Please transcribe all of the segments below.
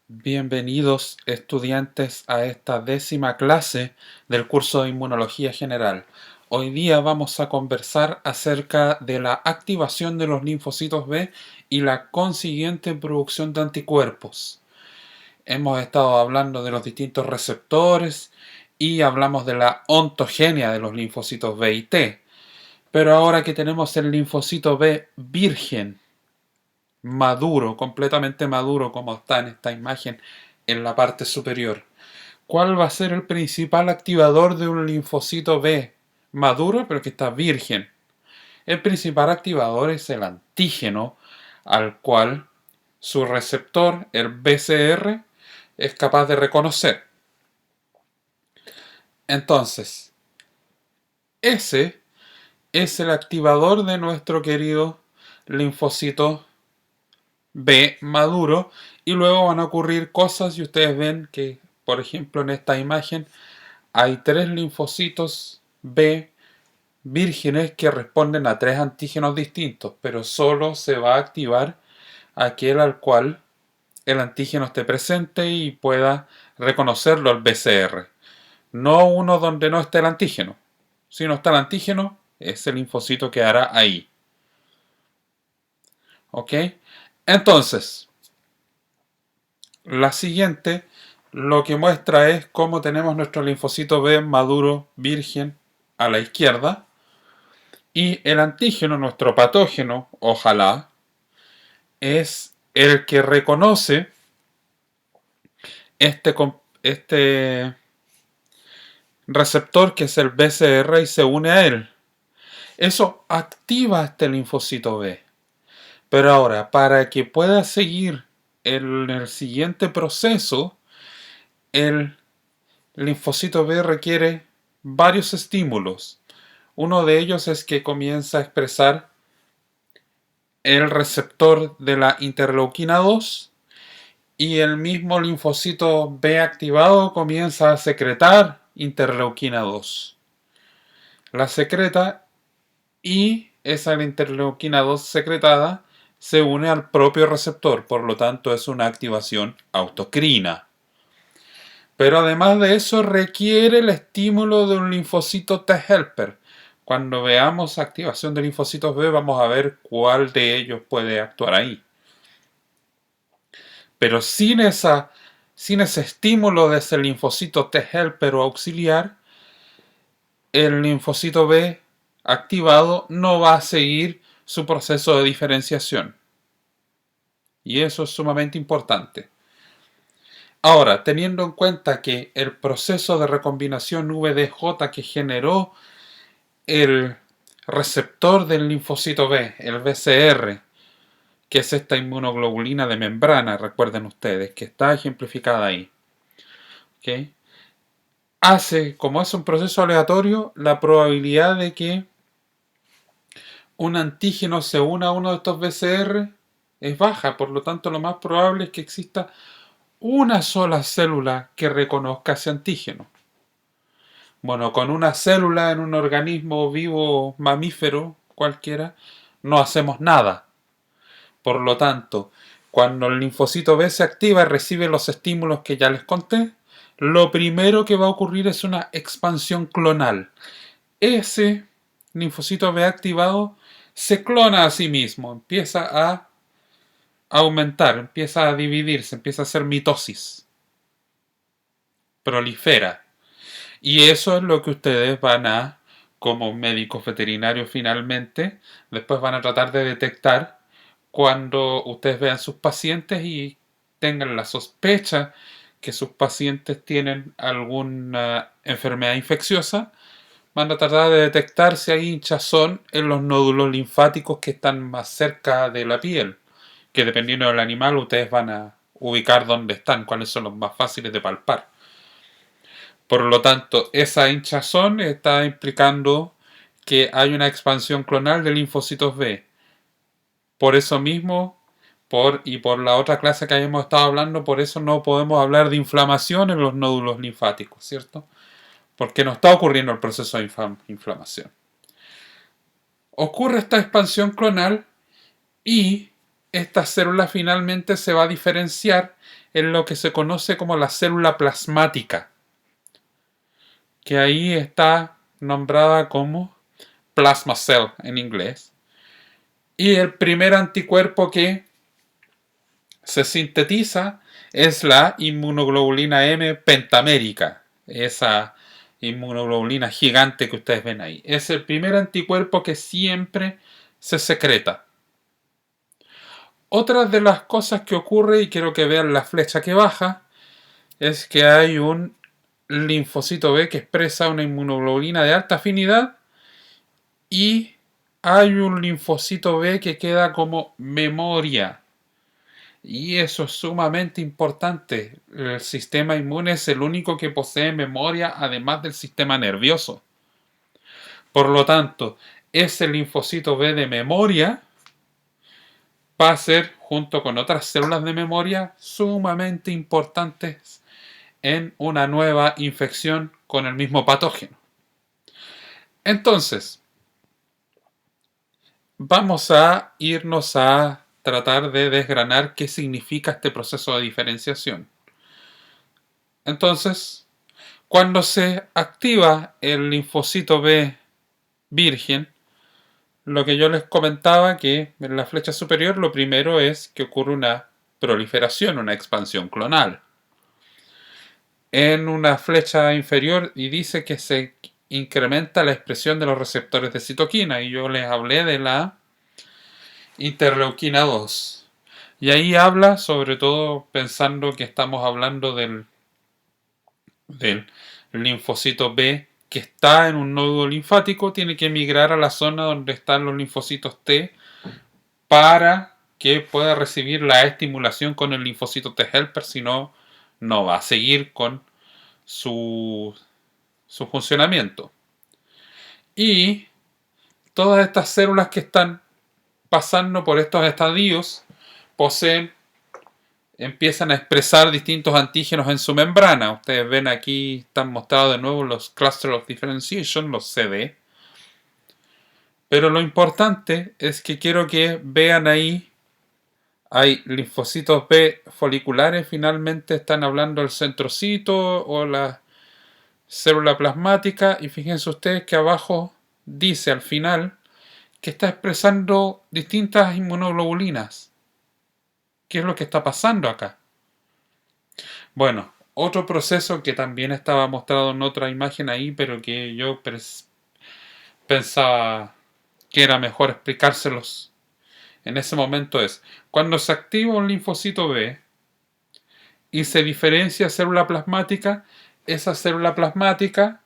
Bienvenidos estudiantes a esta 10ª clase del curso de Inmunología General. Hoy día vamos a conversar acerca de la activación de los linfocitos B y la consiguiente producción de anticuerpos. Hemos estado hablando de los distintos receptores y hablamos de la ontogenia de los linfocitos B y T. Pero ahora que tenemos el linfocito B virgen, maduro, completamente maduro, como está en esta imagen en la parte superior. ¿Cuál va a ser el principal activador de un linfocito B maduro, pero que está virgen? El principal activador es el antígeno, al cual su receptor, el BCR, es capaz de reconocer. Entonces, ese es el activador de nuestro querido linfocito B maduro, y luego van a ocurrir cosas y ustedes ven que, por ejemplo, en esta imagen hay 3 linfocitos B vírgenes que responden a 3 antígenos distintos, pero solo se va a activar aquel al cual el antígeno esté presente y pueda reconocerlo el BCR. No uno donde no esté el antígeno. Si no está el antígeno, ese linfocito quedará ahí. ¿Ok? Entonces, la siguiente lo que muestra es cómo tenemos nuestro linfocito B maduro virgen a la izquierda y el antígeno, nuestro patógeno, ojalá, es el que reconoce este receptor que es el BCR y se une a él. Eso activa este linfocito B. Pero ahora, para que pueda seguir en el siguiente proceso, el linfocito B requiere varios estímulos. Uno de ellos es que comienza a expresar el receptor de la interleuquina 2 y el mismo linfocito B activado comienza a secretar interleuquina 2. La secreta y esa interleuquina 2 secretada se une al propio receptor, por lo tanto es una activación autocrina. Pero además de eso requiere el estímulo de un linfocito T helper. Cuando veamos activación de linfocitos B vamos a ver cuál de ellos puede actuar ahí. Pero sin ese estímulo de ese linfocito T helper o auxiliar, el linfocito B activado no va a seguir su proceso de diferenciación. Y eso es sumamente importante. Ahora, teniendo en cuenta que el proceso de recombinación VDJ que generó el receptor del linfocito B, el BCR, que es esta inmunoglobulina de membrana, recuerden ustedes, que está ejemplificada ahí. ¿Okay? Como es un proceso aleatorio, la probabilidad de que un antígeno se una a uno de estos BCR es baja, por lo tanto lo más probable es que exista una sola célula que reconozca ese antígeno. Bueno, con una célula en un organismo vivo mamífero cualquiera, no hacemos nada. Por lo tanto, cuando el linfocito B se activa y recibe los estímulos que ya les conté, lo primero que va a ocurrir es una expansión clonal. Ese linfocito B activado se clona a sí mismo, empieza a aumentar, empieza a dividirse, empieza a hacer mitosis, prolifera. Y eso es lo que ustedes van a, como médicos veterinarios finalmente, después van a tratar de detectar cuando ustedes vean sus pacientes y tengan la sospecha que sus pacientes tienen alguna enfermedad infecciosa, van a tratar de detectar si hay hinchazón en los nódulos linfáticos que están más cerca de la piel, que dependiendo del animal ustedes van a ubicar dónde están, cuáles son los más fáciles de palpar. Por lo tanto, esa hinchazón está implicando que hay una expansión clonal de linfocitos B. Por eso mismo, y por la otra clase que habíamos estado hablando, por eso no podemos hablar de inflamación en los nódulos linfáticos, ¿cierto? Porque no está ocurriendo el proceso de inflamación. Ocurre esta expansión clonal y esta célula finalmente se va a diferenciar en lo que se conoce como la célula plasmática, que ahí está nombrada como plasma cell en inglés. Y el primer anticuerpo que se sintetiza es la inmunoglobulina M pentamérica, esa inmunoglobulina gigante que ustedes ven ahí. Es el primer anticuerpo que siempre se secreta. Otra de las cosas que ocurre, y quiero que vean la flecha que baja, es que hay un linfocito B que expresa una inmunoglobulina de alta afinidad y hay un linfocito B que queda como memoria. Y eso es sumamente importante. El sistema inmune es el único que posee memoria además del sistema nervioso. Por lo tanto, ese linfocito B de memoria va a ser, junto con otras células de memoria, sumamente importantes en una nueva infección con el mismo patógeno. Entonces, vamos a irnos a tratar de desgranar qué significa este proceso de diferenciación. Entonces, cuando se activa el linfocito B virgen, lo que yo les comentaba que en la flecha superior lo primero es que ocurre una proliferación, una expansión clonal. En una flecha inferior y dice que se incrementa la expresión de los receptores de citoquina y yo les hablé de la interleuquina 2. Y ahí habla, sobre todo pensando que estamos hablando del linfocito B que está en un nódulo linfático, tiene que migrar a la zona donde están los linfocitos T para que pueda recibir la estimulación con el linfocito T helper, si no, no va a seguir con su funcionamiento. Y todas estas células que están pasando por estos estadios empiezan a expresar distintos antígenos en su membrana. Ustedes ven aquí, están mostrados de nuevo los Cluster of Differentiation, los CD. Pero lo importante es que quiero que vean ahí, hay linfocitos B foliculares, finalmente están hablando del centrocito o la célula plasmática, y fíjense ustedes que abajo dice al final que está expresando distintas inmunoglobulinas. ¿Qué es lo que está pasando acá? Bueno, otro proceso que también estaba mostrado en otra imagen ahí, pero que yo pensaba que era mejor explicárselos en ese momento es, cuando se activa un linfocito B y se diferencia célula plasmática, esa célula plasmática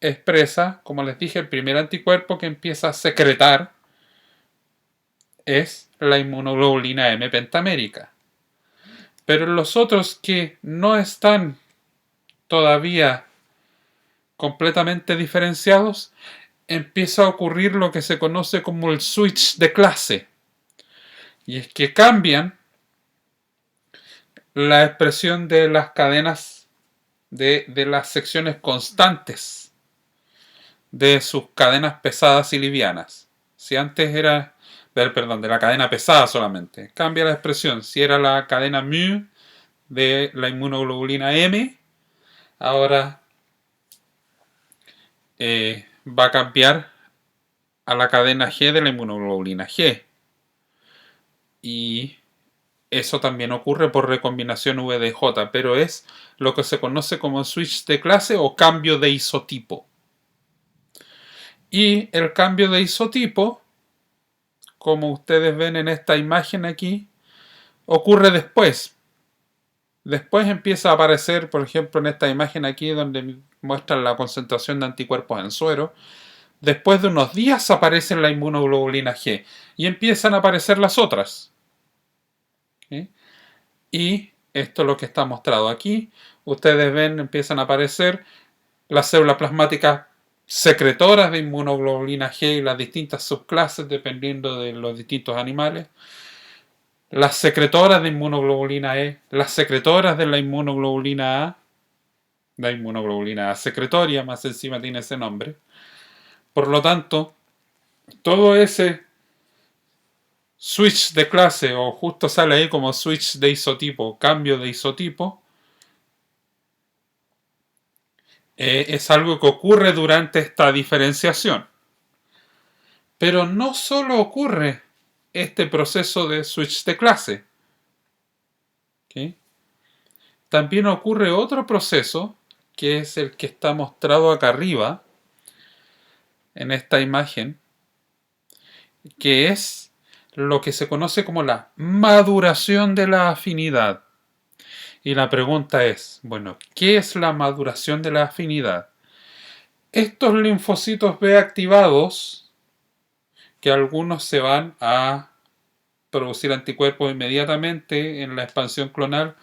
expresa, como les dije, el primer anticuerpo que empieza a secretar es la inmunoglobulina M pentamérica. Pero los otros que no están todavía completamente diferenciados, empieza a ocurrir lo que se conoce como el switch de clase. Y es que cambian la expresión de las cadenas de las secciones constantes de sus cadenas pesadas y livianas. Si antes era, perdón, de la cadena pesada solamente, cambia la expresión. Si era la cadena mu de la inmunoglobulina M, ahora va a cambiar a la cadena G de la inmunoglobulina G. Y eso también ocurre por recombinación VDJ, pero es lo que se conoce como switch de clase o cambio de isotipo. Y el cambio de isotipo, como ustedes ven en esta imagen aquí, ocurre después. Después empieza a aparecer, por ejemplo, en esta imagen aquí donde muestran la concentración de anticuerpos en suero. Después de unos días aparece la inmunoglobulina G y empiezan a aparecer las otras. ¿Sí? Y esto es lo que está mostrado aquí. Ustedes ven, empiezan a aparecer las células plasmáticas secretoras de inmunoglobulina G y las distintas subclases dependiendo de los distintos animales. Las secretoras de inmunoglobulina E, las secretoras de la inmunoglobulina A secretoria, más encima tiene ese nombre. Por lo tanto, todo ese switch de clase, o justo sale ahí como switch de isotipo, cambio de isotipo, es algo que ocurre durante esta diferenciación. Pero no solo ocurre este proceso de switch de clase, ¿okay? También ocurre otro proceso, que es el que está mostrado acá arriba, en esta imagen, que es lo que se conoce como la maduración de la afinidad. Y la pregunta es, bueno, ¿qué es la maduración de la afinidad? Estos linfocitos B activados, que algunos se van a producir anticuerpos inmediatamente en la expansión clonal,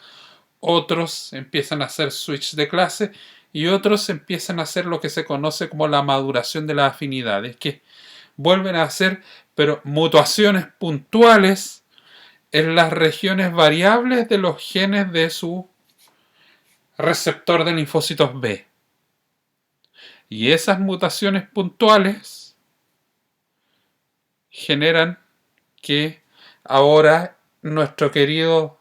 otros empiezan a hacer switch de clase y otros empiezan a hacer lo que se conoce como la maduración de la afinidad. Es que vuelven a hacer, pero mutaciones puntuales en las regiones variables de los genes de su receptor de linfocitos B. Y esas mutaciones puntuales generan que ahora nuestro querido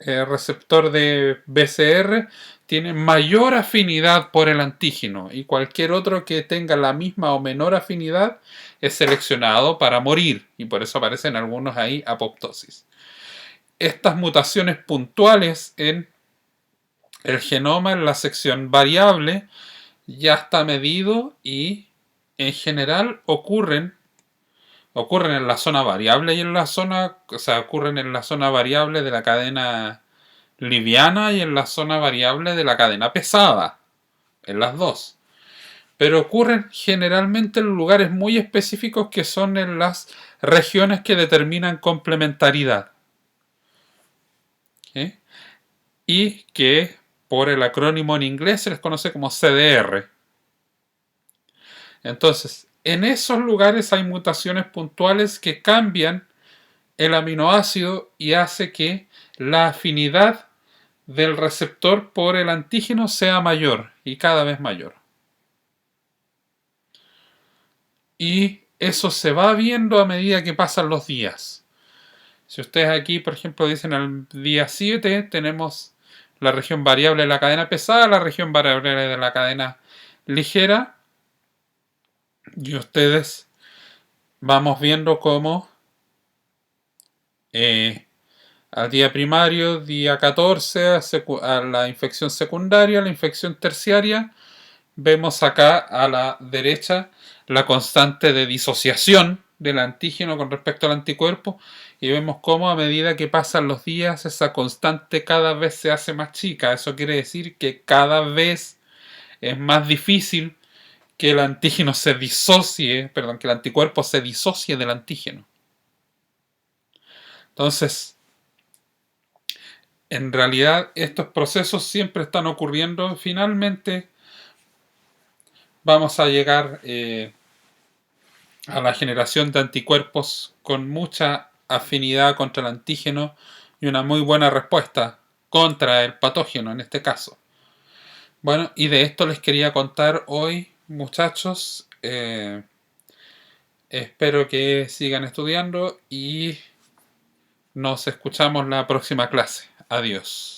receptor de BCR tiene mayor afinidad por el antígeno y cualquier otro que tenga la misma o menor afinidad es seleccionado para morir y por eso aparecen algunos ahí apoptosis. Estas mutaciones puntuales en el genoma, en la sección variable, ya está medido y en general ocurren en la zona variable y en la zona, o sea, ocurren en la zona variable de la cadena liviana y en la zona variable de la cadena pesada, en las dos. Pero ocurren generalmente en lugares muy específicos que son en las regiones que determinan complementariedad. ¿Okay? Y que por el acrónimo en inglés se les conoce como CDR. Entonces, en esos lugares hay mutaciones puntuales que cambian el aminoácido y hace que la afinidad del receptor por el antígeno sea mayor y cada vez mayor. Y eso se va viendo a medida que pasan los días. Si ustedes aquí, por ejemplo, dicen al día 7, tenemos la región variable de la cadena pesada, la región variable de la cadena ligera, y ustedes vamos viendo cómo al día primario, día 14, a la infección secundaria, la infección terciaria, vemos acá a la derecha la constante de disociación del antígeno con respecto al anticuerpo y vemos cómo a medida que pasan los días esa constante cada vez se hace más chica. Eso quiere decir que cada vez es más difícil que el antígeno se disocie, perdón, que el anticuerpo se disocie del antígeno. Entonces, en realidad estos procesos siempre están ocurriendo. Finalmente vamos a llegar a la generación de anticuerpos con mucha afinidad contra el antígeno y una muy buena respuesta contra el patógeno en este caso. Bueno, y de esto les quería contar hoy, muchachos. Espero que sigan estudiando y nos escuchamos la próxima clase. Adiós.